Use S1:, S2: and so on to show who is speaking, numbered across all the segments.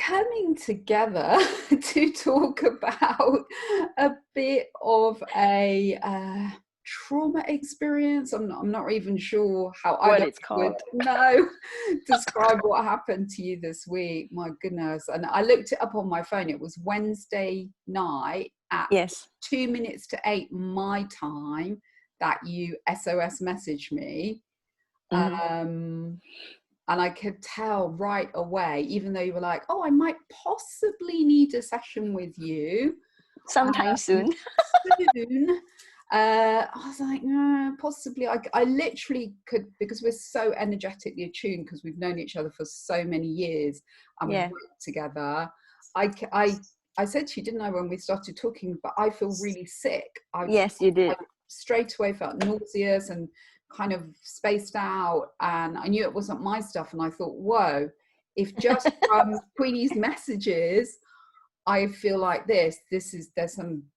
S1: coming together to talk about a bit of a trauma experience. I'm not even sure how
S2: What
S1: either
S2: it's
S1: would
S2: called.
S1: describe what happened to you this week. My goodness. And I looked it up on my phone. It was Wednesday night at
S2: Yes.
S1: 2 minutes to 8 my time that you SOS messaged me.
S2: Mm-hmm.
S1: And I could tell right away, even though you were like, oh, I might possibly need a session with you
S2: Sometime soon.
S1: soon. I was like, no, possibly. I literally could, because we're so energetically attuned, because we've known each other for so many years and we've
S2: Yeah.
S1: worked together. I said to you, didn't I, when we started talking, but I feel really sick.
S2: Yes, you
S1: I
S2: did.
S1: straight away felt nauseous and kind of spaced out, and I knew it wasn't my stuff. And I thought, whoa, if just from Queenie's messages I feel like there's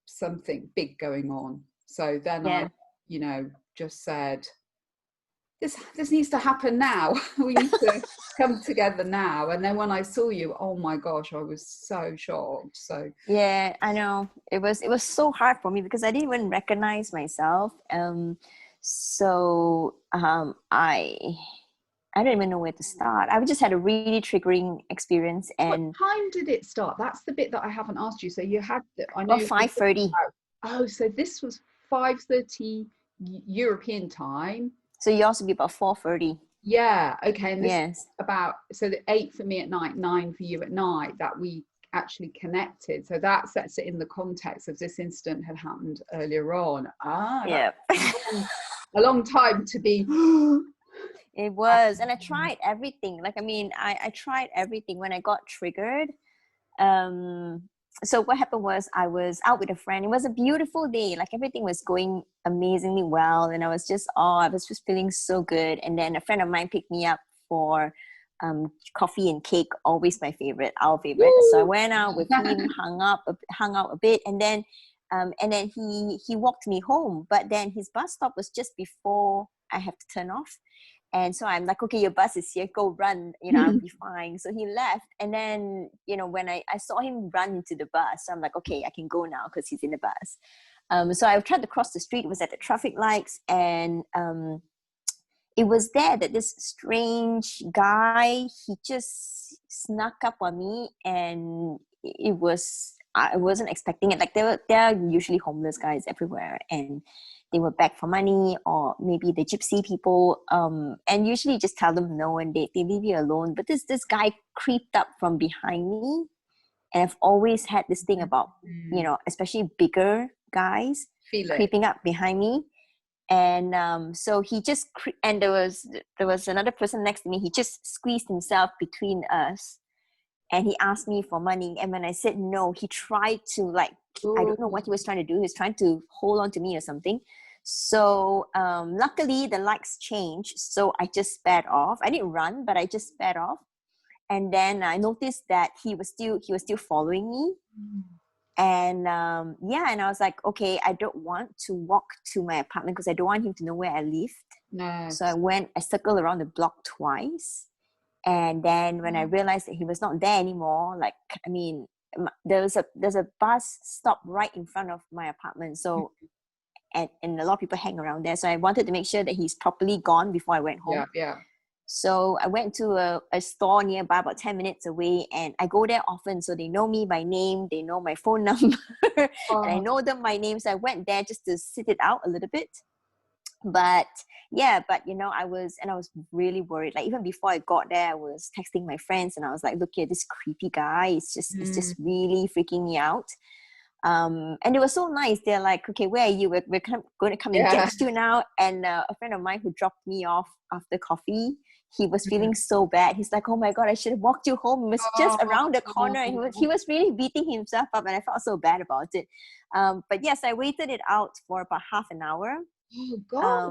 S1: something big going on. So then I,
S2: Yeah.
S1: just said, this needs to happen now. We need to come together now. And then when I saw you, oh my gosh, I was so shocked. So
S2: Yeah, I know. It was so hard for me because I didn't even recognize myself. I don't even know where to start. I just had a really triggering experience,
S1: what
S2: and
S1: time did it start? That's the bit that I haven't asked you. So you had, I know
S2: about
S1: you were talking
S2: 5:30.
S1: about, oh, so this was 5:30 European time.
S2: So yours would be about 4:30.
S1: Yeah, okay. And this is
S2: Yes.
S1: about, so the 8 for me at night, 9 for you at night, that we actually connected. So that sets it in the context of this incident had happened earlier on.
S2: Yeah.
S1: That's a long time to be.
S2: It was. And I tried everything. Like, I mean, I tried everything when I got triggered. Um, so what happened was I was out with a friend. It was a beautiful day. Like everything was going amazingly well. And I was just feeling so good. And then a friend of mine picked me up for coffee and cake, always my favorite, our favorite. So I went out with him, hung out a bit, and then he walked me home. But then his bus stop was just before I have to turn off. And so I'm like, okay, your bus is here, go run, I'll be fine. So he left. And then, when I saw him run into the bus, so I'm like, okay, I can go now because he's in the bus. So I tried to cross the street, it was at the traffic lights. And it was there that this strange guy, he just snuck up on me. And I wasn't expecting it. Like there are usually homeless guys everywhere. And they were begged for money, or maybe the gypsy people, and usually just tell them no and they leave you alone. But this guy creeped up from behind me, and I've always had this thing about, especially bigger guys
S1: Feel it.
S2: creeping up behind me. And so he just and there was another person next to me. He just squeezed himself between us, and he asked me for money. And when I said no, he tried to, like, I don't know what he was trying to do. He was trying to hold on to me or something. So luckily the lights changed. So I just sped off. I didn't run, but I just sped off. And then I noticed that he was still following me. And and I was like, okay, I don't want to walk to my apartment because I don't want him to know where I lived.
S1: No.
S2: So I circled around the block twice. And then when I realized that he was not there anymore, like, I mean, there's a bus stop right in front of my apartment. So, and a lot of people hang around there. So I wanted to make sure that he's properly gone before I went home.
S1: Yeah.
S2: So I went to a store nearby, about 10 minutes away, and I go there often. So they know me by name, they know my phone number, and I know them by name. So I went there just to sit it out a little bit. But I was really worried. Like even before I got there, I was texting my friends and I was like, look here, this creepy guy is it's just really freaking me out. And it was so nice. They're like, okay, where are you? We're going to come and get you now. And a friend of mine who dropped me off after coffee, he was feeling so bad. He's like, oh my God, I should have walked you home. It was just around the corner. And he was really beating himself up, and I felt so bad about it. But yes, I waited it out for about half an hour.
S1: Oh God.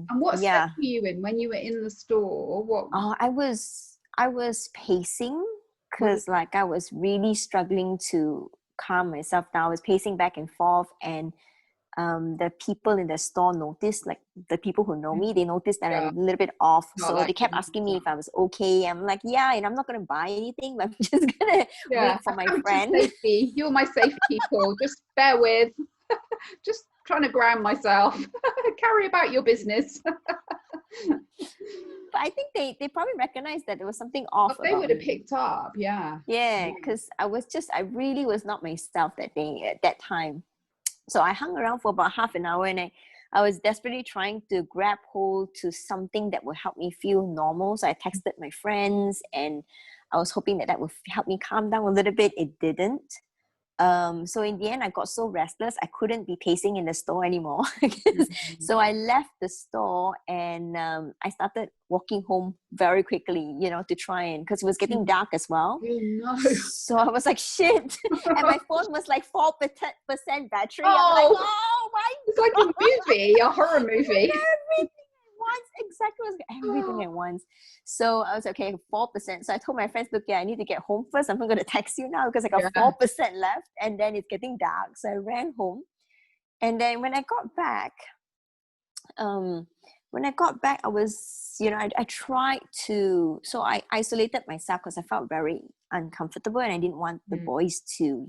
S1: And what state were you in when you were in the store? What?
S2: I was pacing because like I was really struggling to calm myself down. I was pacing back and forth, and the people in the store noticed, like the people who know me, they noticed that I'm
S1: Yeah.
S2: a little bit off.
S1: Not
S2: So
S1: like
S2: they kept asking me if I was okay. I'm like, yeah, and I'm not going to buy anything, but I'm just going to
S1: Yeah,
S2: wait for my
S1: come to
S2: friend.
S1: safety. You're my safe people. Just bear with. Just trying to ground myself. Carry about your business.
S2: But I think they probably recognized that there was something off
S1: They
S2: about
S1: would have
S2: me.
S1: picked up. Yeah.
S2: Yeah, because I really was not myself that day at that time. So I hung around for about half an hour, and I was desperately trying to grab hold to something that would help me feel normal. So I texted my friends, and I was hoping that would help me calm down a little bit. It didn't. So in the end, I got so restless, I couldn't be pacing in the store anymore. So I left the store, and I started walking home very quickly, to try and, because it was getting dark as well.
S1: Oh no.
S2: So I was like, shit. And my phone was like 4% battery. I'm like,
S1: Oh,
S2: oh my
S1: it's like a movie, a horror movie.
S2: everything at once. Exactly, it was everything at once. So I was okay, 4%. So I told my friends, look, yeah, I need to get home first. I'm not going to text you now because I got 4% left, and then it's getting dark. So I ran home, and then when I got back, I was, I tried to, so I isolated myself because I felt very uncomfortable, and I didn't want the boys to,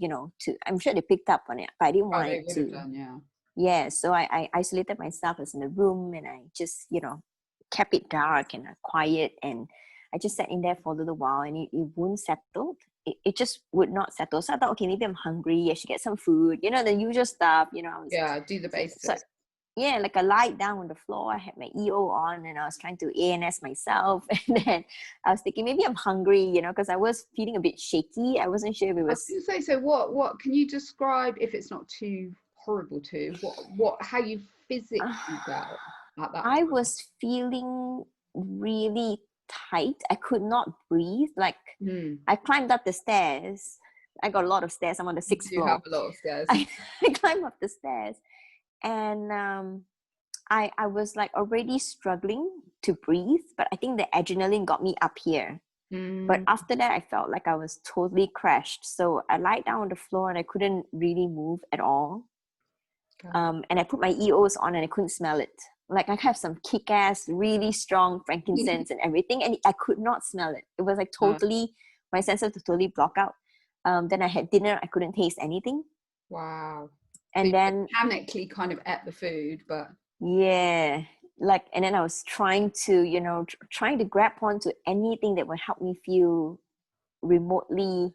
S2: I'm sure they picked up on it, but I didn't want
S1: They
S2: it
S1: would
S2: to.
S1: have done, yeah.
S2: Yeah, so I isolated myself as in the room, and I just, kept it dark and quiet, and I just sat in there for a little while, and it wouldn't settle. It just would not settle. So I thought, okay, maybe I'm hungry. I should get some food. The usual stuff. I was
S1: Do the basics.
S2: So, yeah, like I lied down on the floor. I had my EO on, and I was trying to ANS myself. And then I was thinking maybe I'm hungry, because I was feeling a bit shaky. I wasn't sure if it was.
S1: I was going to say, so what can you describe, if it's not too horrible to, how you physically felt at that
S2: I
S1: time?
S2: was feeling really tight. I could not breathe. Like I climbed up the stairs. I got a lot of stairs. I'm on the 6th floor.
S1: You have a lot of stairs.
S2: I climbed up the stairs, and I was like already struggling to breathe, but I think the adrenaline got me up here. But after that, I felt like I was totally crashed. So I lied down on the floor, and I couldn't really move at all. And I put my EOs on, and I couldn't smell it. Like I have some kick-ass, really strong frankincense and everything, and I could not smell it. It was like totally, my senses were totally blocked out. Then I had dinner, I couldn't taste anything.
S1: Wow.
S2: And
S1: so
S2: then
S1: mechanically kind of ate the food, but
S2: yeah, like, and then I was trying to, trying to grab onto anything that would help me feel remotely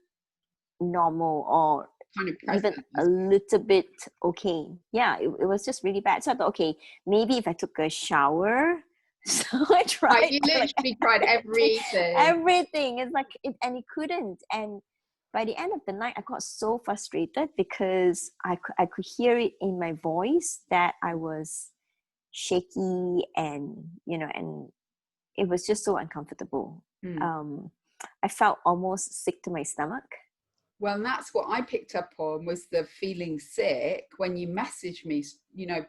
S2: normal, or
S1: kind of
S2: even a little bit okay. Yeah, it was just really bad. So I thought, okay, maybe if I took a shower. So I tried.
S1: You literally tried everything.
S2: It's like and it couldn't. And by the end of the night, I got so frustrated because I could hear it in my voice that I was shaky, and and it was just so uncomfortable. I felt almost sick to my stomach.
S1: Well, and that's what I picked up on, was the feeling sick when you messaged me,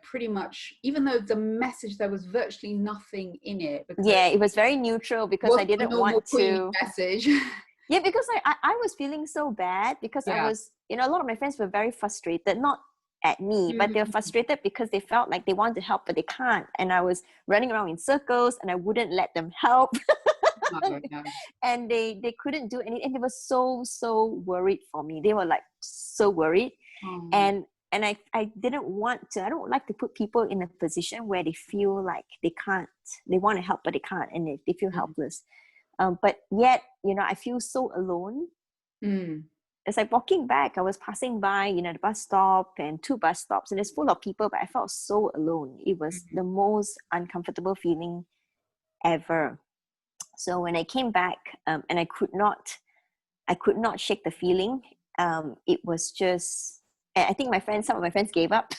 S1: pretty much, even though the message, there was virtually nothing in it.
S2: Yeah, it was very neutral because I didn't want to.
S1: Message.
S2: Yeah, because I was feeling so bad because I was, a lot of my friends were very frustrated, not at me, but they were frustrated because they felt like they want to help, but they can't. And I was running around in circles, and I wouldn't let them help. No. And they couldn't do anything. And they were so worried for me. They were like so worried. And I didn't want to, I don't like to put people in a position where they feel like they can't, they want to help, but they can't, and they feel helpless. But yet, I feel so alone. It's like walking back, I was passing by, the bus stop and 2 bus stops, and it's full of people, but I felt so alone. It was the most uncomfortable feeling ever. So when I came back, and I could not shake the feeling. It was just, I think some of my friends gave up.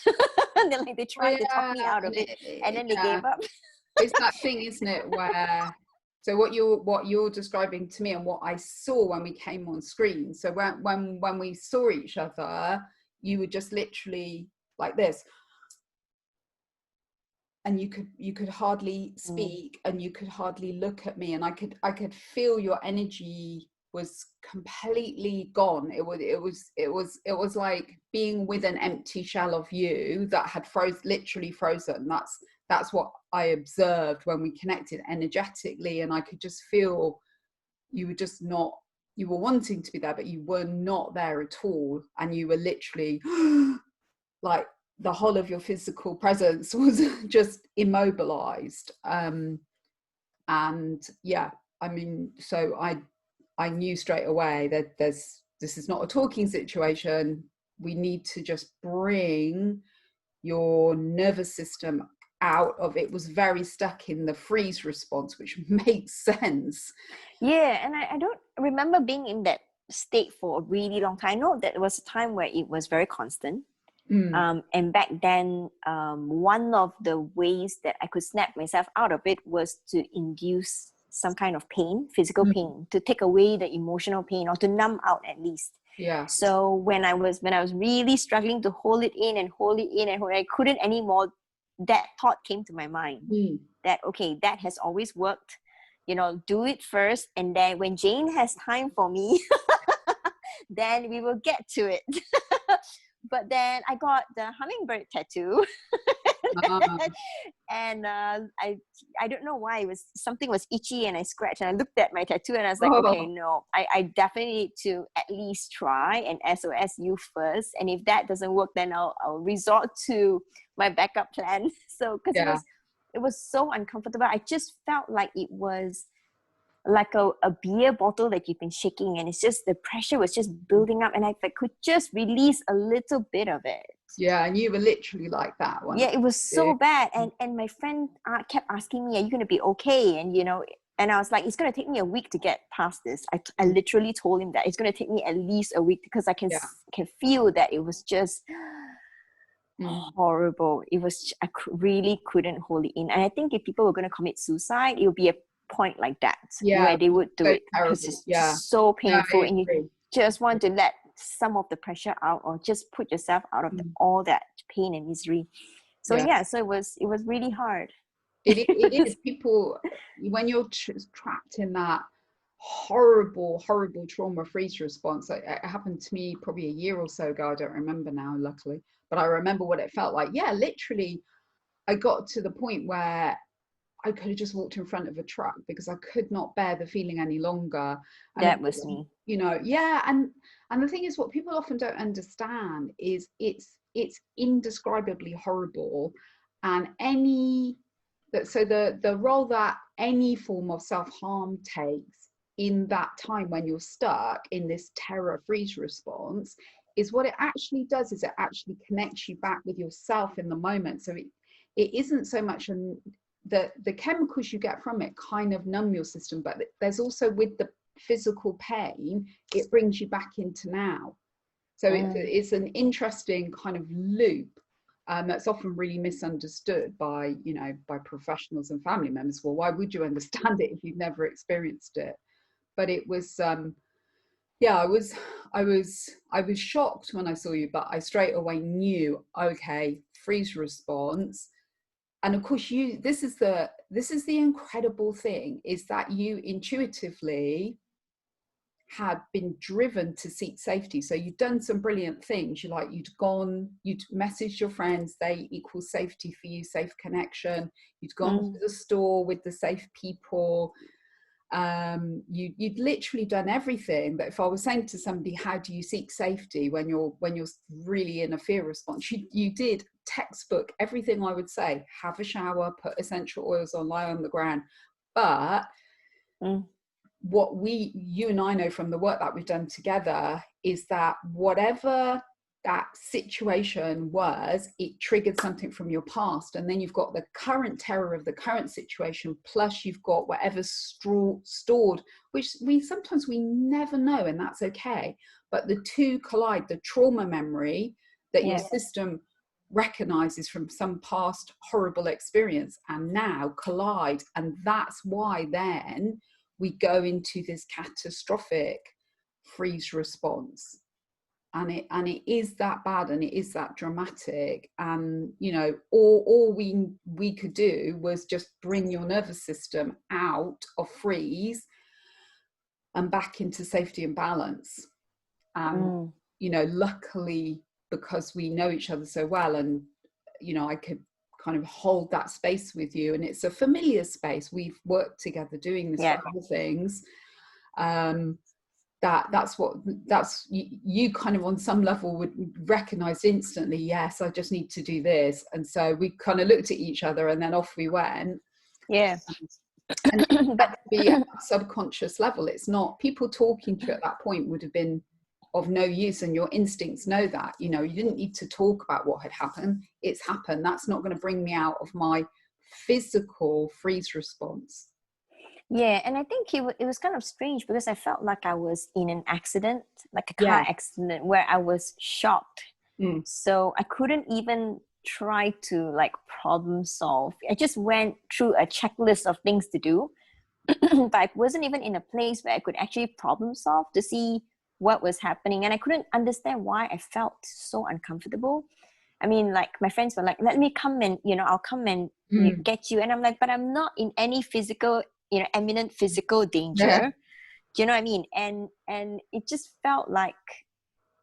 S2: They tried to talk me out of it, and then they gave up.
S1: It's that thing, isn't it, where, so what you're describing to me, and what I saw when we came on screen. So when we saw each other, you were just literally like this. And you could hardly speak, and you could hardly look at me, and I could feel your energy was completely gone. It was like being with an empty shell of you that had literally frozen. That's what I observed when we connected energetically, and I could just feel you were just not, you were wanting to be there, but you were not there at all, and you were literally like the whole of your physical presence was just immobilized. And yeah, I mean, so I knew straight away that this is not a talking situation. We need to just bring your nervous system out of it. Was very stuck in the freeze response, which makes sense.
S2: Yeah, and I don't remember being in that state for a really long time. I know that there was a time where it was very constant. And back then, one of the ways that I could snap myself out of it was to induce some kind of pain, physical pain, to take away the emotional pain, or to numb out at least.
S1: Yeah.
S2: So when I was really struggling to hold it in and I couldn't anymore, that thought came to my mind that, okay, that has always worked. You know, do it first, and then when Jane has time for me, then we will get to it. But then I got the hummingbird tattoo. And I don't know why, something was itchy, and I scratched, and I looked at my tattoo, and I was like, okay, no, I definitely need to at least try and SOS you first, and if that doesn't work, then I'll resort to my backup plan. So because it was so uncomfortable, I just felt like it was like a beer bottle that you've been shaking, and it's just the pressure was just building up, and if I could just release a little bit of it.
S1: Yeah, and you were literally like that one.
S2: Yeah, it was so bad, and my friend kept asking me, are you going to be okay? And and I was like, it's going to take me a week to get past this. I literally told him that it's going to take me at least a week, because I can feel that it was just horrible. It was, I really couldn't hold it in. And I think if people were going to commit suicide, it would be a point like that, where they would do it, because it's just so painful, and you just want to let some of the pressure out, or just put yourself out of all that pain and misery. So so it was really hard.
S1: It is. People, when you're trapped in that horrible trauma freeze response, it happened to me probably a year or so ago. I don't remember now, luckily, but I remember what it felt like. Yeah, literally, I got to the point where I could have just walked in front of a truck, because I could not bear the feeling any longer. And
S2: that was me.
S1: And the thing is, what people often don't understand is it's indescribably horrible, and the role that any form of self-harm takes in that time when you're stuck in this terror freeze response is, what it actually does is it actually connects you back with yourself in the moment. So it isn't so much the chemicals you get from it kind of numb your system, but there's also, with the physical pain, it brings you back into now. So it's an interesting kind of loop that's often really misunderstood by professionals and family members. Well, why would you understand it if you've never experienced it? But it was I was shocked when I saw you, but I straight away knew, okay, freeze response. And of course, this is the incredible thing, is that you intuitively had been driven to seek safety. So you'd done some brilliant things. You'd messaged your friends, they equal safety for you, safe connection. You'd gone to the store with the safe people. You'd literally done everything. But if I was saying to somebody, how do you seek safety when you're really in a fear response, you did textbook everything I would say. Have a shower, put essential oils on, lie on the ground. But what you and I know from the work that we've done together is that whatever that situation was, it triggered something from your past, and then you've got the current terror of the current situation, plus you've got whatever's stored, which we never know, and that's okay, but the two collide. The trauma memory that your system recognizes from some past horrible experience and now collide, and that's why then we go into this catastrophic freeze response. And it is that bad, and it is that dramatic. And all we could do was just bring your nervous system out of freeze, and back into safety and balance. And you know, luckily, because we know each other so well, and you know, I could kind of hold that space with you, and it's a familiar space. We've worked together doing this for other things. That's you kind of on some level would recognize instantly, yes, I just need to do this. And so we kind of looked at each other, and then off we went. And that could be at a subconscious level. It's not, people talking to you at that point would have been of no use, and your instincts know that. You know, you didn't need to talk about what had happened. It's happened. That's not going to bring me out of my physical freeze response.
S2: Yeah, and I think it was kind of strange because I felt like I was in an accident, like a car accident, where I was shocked. So I couldn't even try to like problem solve. I just went through a checklist of things to do, but I wasn't even in a place where I could actually problem solve to see what was happening. And I couldn't understand why I felt so uncomfortable. I mean, like my friends were like, let me come and, you know, I'll come and get you. And I'm like, but I'm not in any physical, you know, imminent physical danger. Do you know what I mean? And it just felt like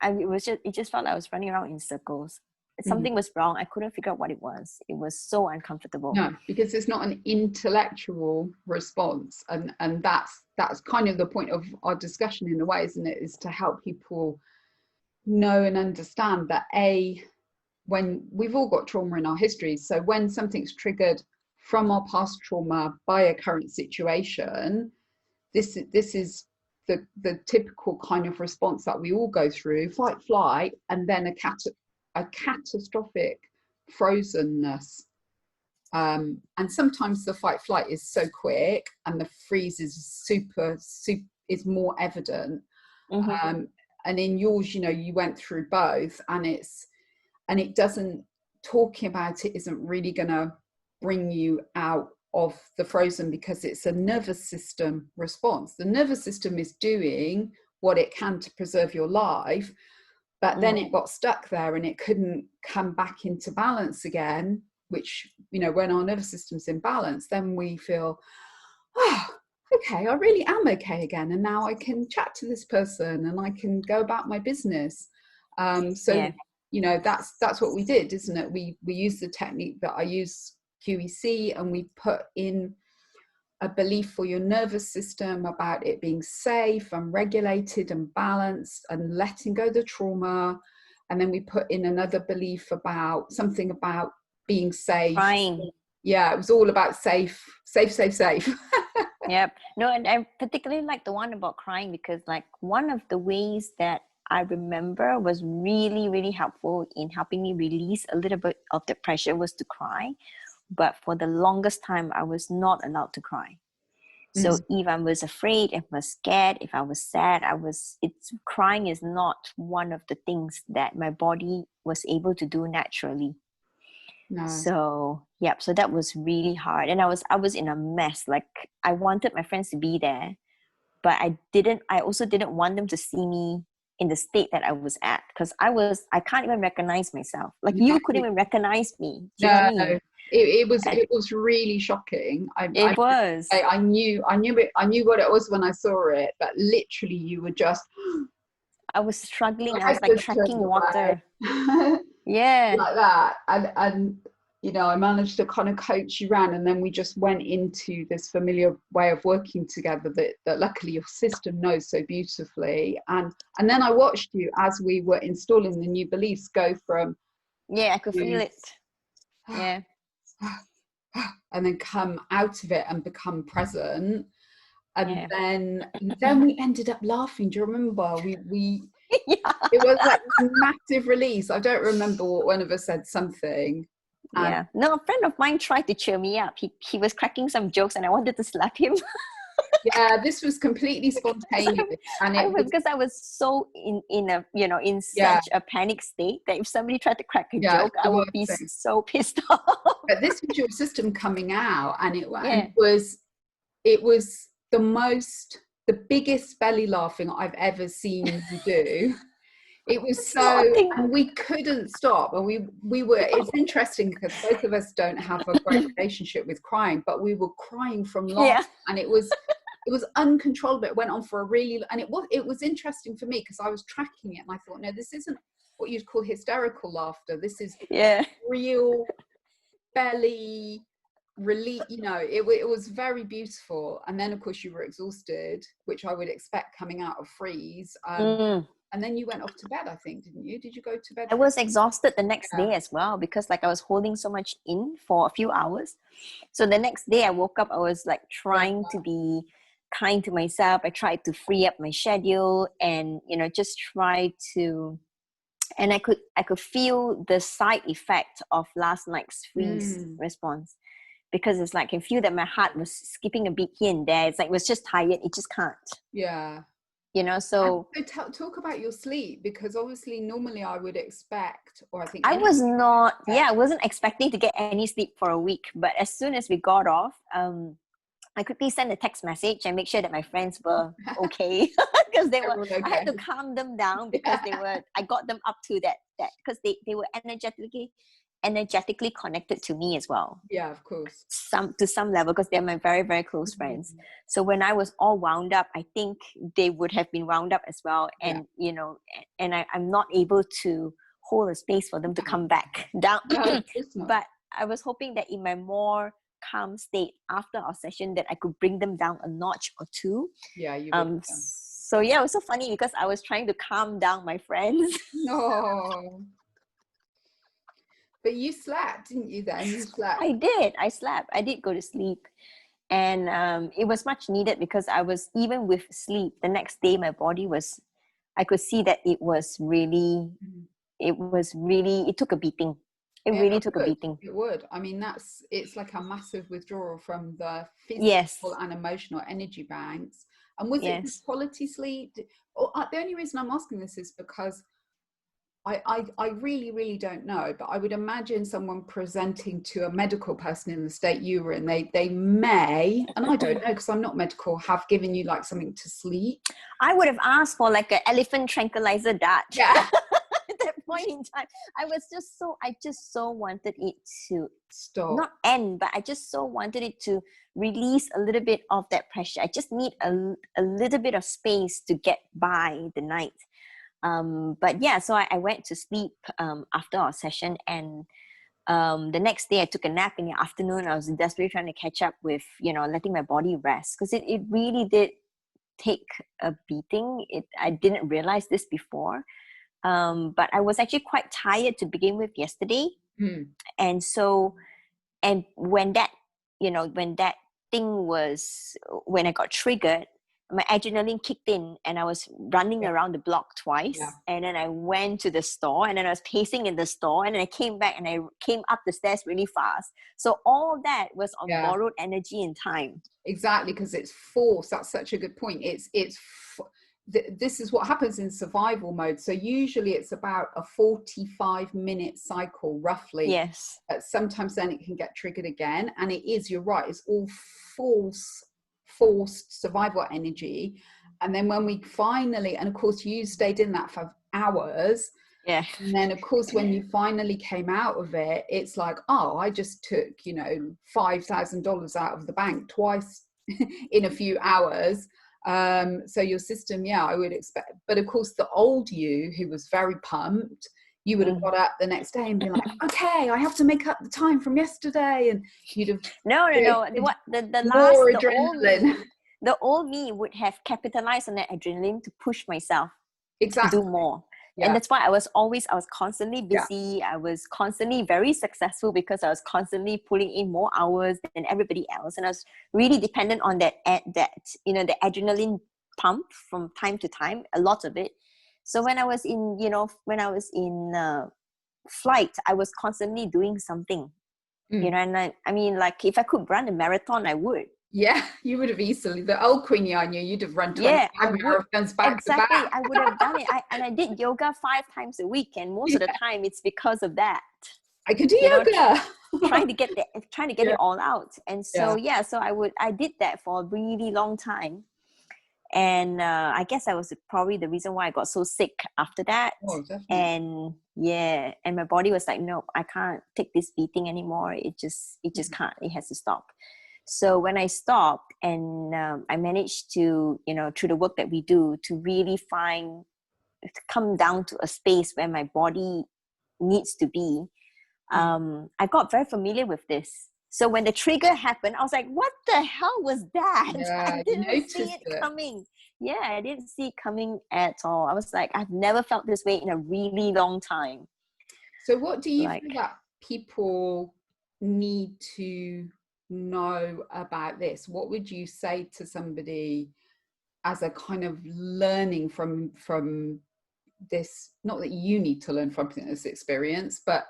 S2: it just felt like I was running around in circles. Something was wrong. I couldn't figure out what it was. It was so uncomfortable.
S1: No, because it's not an intellectual response, and that's kind of the point of our discussion in a way, isn't it? Is to help people know and understand that when we've all got trauma in our histories, so when something's triggered from our past trauma by a current situation, this is the typical kind of response that we all go through: fight, flight, and then a catastrophic frozenness. And sometimes the fight flight is so quick, and the freeze is is more evident. And in yours, you know, you went through both, and it doesn't, talking about it isn't really going to bring you out of the frozen, because it's a nervous system response. The nervous system is doing what it can to preserve your life, but then it got stuck there and it couldn't come back into balance again, which, you know, when our nervous system's in balance, then we feel, oh, okay, I really am okay again, and now I can chat to this person and I can go about my business. You know, that's what we did, isn't it? We used the technique that I use, QEC, and we put in a belief for your nervous system about it being safe and regulated and balanced and letting go the trauma. And then we put in another belief about something about being safe.
S2: Crying.
S1: Yeah, it was all about safe.
S2: Yep. No, and I particularly like the one about crying, because like one of the ways that I remember was really, really helpful in helping me release a little bit of the pressure was to cry. But for the longest time, I was not allowed to cry. So if I was afraid, if I was scared, if I was sad, crying is not one of the things that my body was able to do naturally. No. So that was really hard. And I was in a mess. Like, I wanted my friends to be there, but I also didn't want them to see me in the state that I was at, because I can't even recognize myself. Like, you couldn't even recognize me. Do you know what I mean?
S1: It was really shocking. I knew what it was when I saw it, but literally you were just,
S2: I was struggling. I was like tracking water. Yeah.
S1: Like that. And you know, I managed to kind of coach you around, and then we just went into this familiar way of working together that luckily your system knows so beautifully. And then I watched you as we were installing the new beliefs go from,
S2: I could feel it. Yeah.
S1: And then come out of it and become present. And then we ended up laughing. Do you remember? We it was like a massive release. I don't remember what one of us said something.
S2: No, a friend of mine tried to cheer me up. He was cracking some jokes and I wanted to slap him.
S1: This was completely spontaneous. And it
S2: was because I was so in such a panic state that if somebody tried to crack a joke, I would be so pissed off.
S1: But this was your system coming out, and it was the biggest belly laughing I've ever seen you do. It was and we couldn't stop, and we were, it's interesting because both of us don't have a great relationship with crying, but we were crying from laughter, and it was it was uncontrollable. It went on for a really, and it was interesting for me because I was tracking it and I thought, no, this isn't what you'd call hysterical laughter. This is real belly relief. It was very beautiful. And then of course you were exhausted, which I would expect coming out of freeze. And then you went off to bed, I think, didn't you? Did you go to bed?
S2: I was exhausted the next day as well, because like I was holding so much in for a few hours. So the next day I woke up, I was like trying to be kind to myself. I tried to free up my schedule and, just try to, and I could feel the side effect of last night's freeze response, because it's like I can feel that my heart was skipping a beat here and there. It's like it was just tired. It just can't.
S1: Yeah.
S2: So
S1: talk about your sleep, because obviously normally I would expect, or I think
S2: I was not, I wasn't expecting to get any sleep for a week. But as soon as we got off, I quickly sent a text message and make sure that my friends were okay, because okay. I had to calm them down, because I got them up to that because they were energetically connected to me as well.
S1: Yeah, of course.
S2: To some level, because they're my very, very close friends. So when I was all wound up, I think they would have been wound up as well. And, and I'm not able to hold a space for them to come back down. But I was hoping that in my more calm state after our session that I could bring them down a notch or two.
S1: Yeah, you
S2: so it was so funny because I was trying to calm down my friends.
S1: No. But you slept, didn't you then? You slept.
S2: I did. I slept. I did go to sleep. And it was much needed, because I was, even with sleep, the next day my body was, I could see that it took a beating. It really took a beating.
S1: It would. I mean, it's like a massive withdrawal from the physical and emotional energy banks. And was it quality sleep? The only reason I'm asking this is because I really, really don't know, but I would imagine someone presenting to a medical person in the state you were in, they may, and I don't know because I'm not medical, have given you like something to sleep.
S2: I would have asked for like an elephant tranquilizer dart.
S1: Yeah.
S2: At that point in time, I just so wanted it to
S1: stop,
S2: not end, but I just so wanted it to release a little bit of that pressure. I just need a little bit of space to get by the night. But yeah, so I went to sleep after our session, and the next day I took a nap in the afternoon. I was desperately trying to catch up with, letting my body rest, because it really did take a beating. I didn't realize this before. But I was actually quite tired to begin with yesterday. And so, and when that thing when I got triggered, my adrenaline kicked in and I was running around the block twice. And then I went to the store, and then I was pacing in the store, and then I came back and I came up the stairs really fast. So all that was on borrowed energy and time.
S1: Exactly, because it's force. That's such a good point. This is what happens in survival mode. So usually it's about a 45-minute cycle, roughly.
S2: Yes.
S1: But sometimes then it can get triggered again. And you're right, it's all forced survival energy. And then when we finally, and of course you stayed in that for hours.
S2: Yeah.
S1: And then of course when you finally came out of it, it's like, oh, I just took, $5,000 out of the bank twice in a few hours. So your system, I would expect, but of course the old you who was very pumped, you would have got up the next day and been like, okay, I have to make up the time from yesterday, and you'd have
S2: no. What the old me would have capitalized on that adrenaline to push myself to do more. And that's why I was constantly busy. I was constantly very successful because I was constantly pulling in more hours than everybody else. And I was really dependent on the adrenaline pump from time to time, a lot of it. So when I was in flight, I was constantly doing something, and I mean, like if I could run a marathon, I would.
S1: Yeah, you would have easily. The old Queenie I knew, you'd have run 25 marathons back to back.
S2: I would have done it. I did yoga 5 times a week, and most of the time it's because of that.
S1: I could do yoga.
S2: trying to get it all out. And so so I did that for a really long time. And I guess that was probably the reason why I got so sick after that.
S1: Oh, definitely.
S2: And my body was like, no, I can't take this beating anymore. It just can't. It has to stop. So when I stopped and I managed to, you know, through the work that we do, to really come down to a space where my body needs to be, I got very familiar with this. So when the trigger happened, I was like, what the hell was that?
S1: Yeah,
S2: I
S1: you
S2: didn't see
S1: noticed
S2: it
S1: it.
S2: coming. Yeah, I didn't see it coming at all. I was like, I've never felt this way in a really long time.
S1: So what do you
S2: Like,
S1: feel that people need to know about this? What would you say to somebody as a kind of learning from this? Not that you need to learn from this experience, but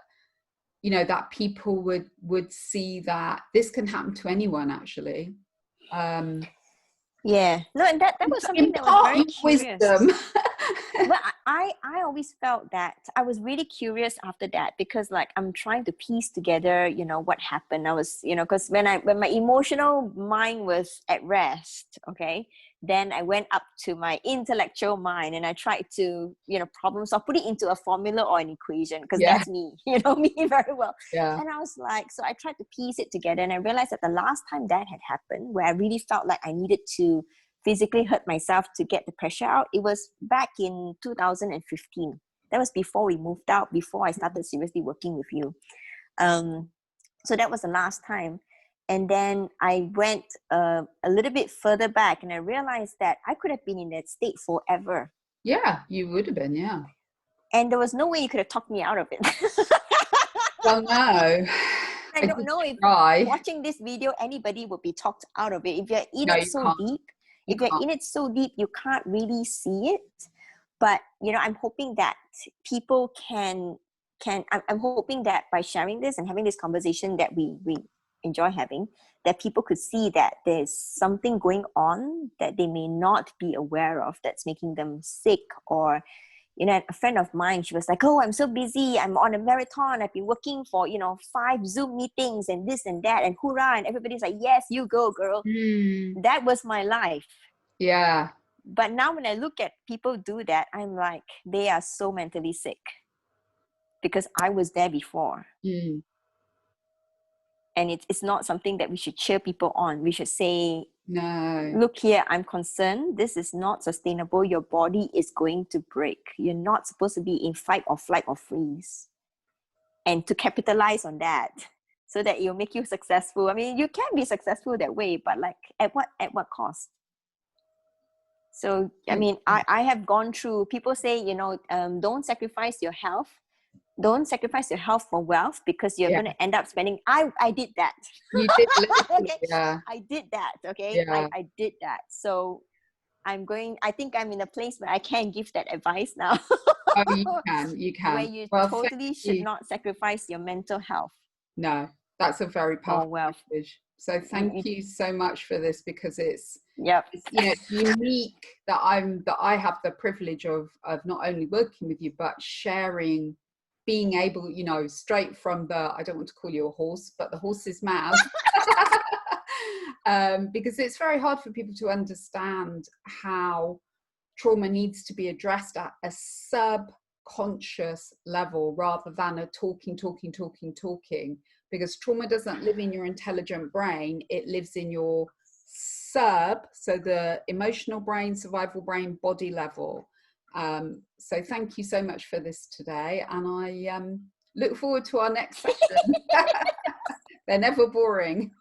S1: you know, that people would see that this can happen to anyone actually.
S2: yeah, no, and that was something that was
S1: Impart
S2: very
S1: your
S2: curious.
S1: wisdom.
S2: But I always felt that I was really curious after that, because like I'm trying to piece together, you know, what happened. I was, you know, because when my emotional mind was at rest, okay, then I went up to my intellectual mind and I tried to, you know, problem solve, put it into a formula or an equation, because
S1: Yeah,
S2: that's me, you know, me very well.
S1: yeah,
S2: And I was like, so I tried to piece it together, and I realized that the last time that had happened, where I really felt like I needed to physically hurt myself to get the pressure out, it was back in 2015. That was before we moved out, before I started seriously working with you. So that was the last time. And then I went a little bit further back, and I realized that I could have been in that state forever.
S1: yeah. You would have been, yeah.
S2: And there was no way you could have talked me out of it.
S1: Well, no, I
S2: I don't
S1: did
S2: know if
S1: try.
S2: watching this video, anybody would be talked out of it. If you're in
S1: No,
S2: it
S1: you
S2: so
S1: can't.
S2: deep,
S1: You
S2: if you're
S1: can't.
S2: in it so deep, you can't really see it. But, you know, I'm hoping that people I'm hoping that by sharing this and having this conversation that we enjoy having, that people could see that there's something going on that they may not be aware of, that's making them sick. Or, you know, a friend of mine, she was like, oh, I'm so busy, I'm on a marathon, I've been working for, you know, 5 Zoom meetings and this and that, and hoorah, and everybody's like, yes, you go, girl. That was my life.
S1: Yeah.
S2: But now when I look at people do that, I'm like, they are so mentally sick, because I was there before.
S1: Mm.
S2: And it's not something that we should cheer people on. We should say,
S1: No.
S2: look here, I'm concerned. This is not sustainable. Your body is going to break. You're not supposed to be in fight or flight or freeze. And to capitalize on that so that it'll make you successful. I mean, you can be successful that way, but like at what cost? So, I mean, I have gone through, people say, you know, don't sacrifice your health. Don't sacrifice your health for wealth, because you're
S1: Yeah.
S2: going to end up spending. I did that.
S1: You did literally,
S2: Okay.
S1: yeah.
S2: I did that. Okay.
S1: Yeah.
S2: I did that. So I think I'm in a place where I can give that advice now.
S1: Oh, you
S2: Where
S1: can.
S2: you
S1: Well, thank
S2: totally should
S1: you.
S2: not sacrifice your mental health
S1: No, that's a very
S2: for
S1: powerful
S2: wealth.
S1: message. So thank you so much for this, because
S2: Yep.
S1: it's, you know, it's unique that I have the privilege of not only working with you, but sharing, being able, you know, straight from the, I don't want to call you a horse, but the horse's mouth. Because it's very hard for people to understand how trauma needs to be addressed at a subconscious level rather than a talking, because trauma doesn't live in your intelligent brain, it lives in your sub, so the emotional brain, survival brain, body level. So thank you so much for this today, and I look forward to our next session. They're never boring.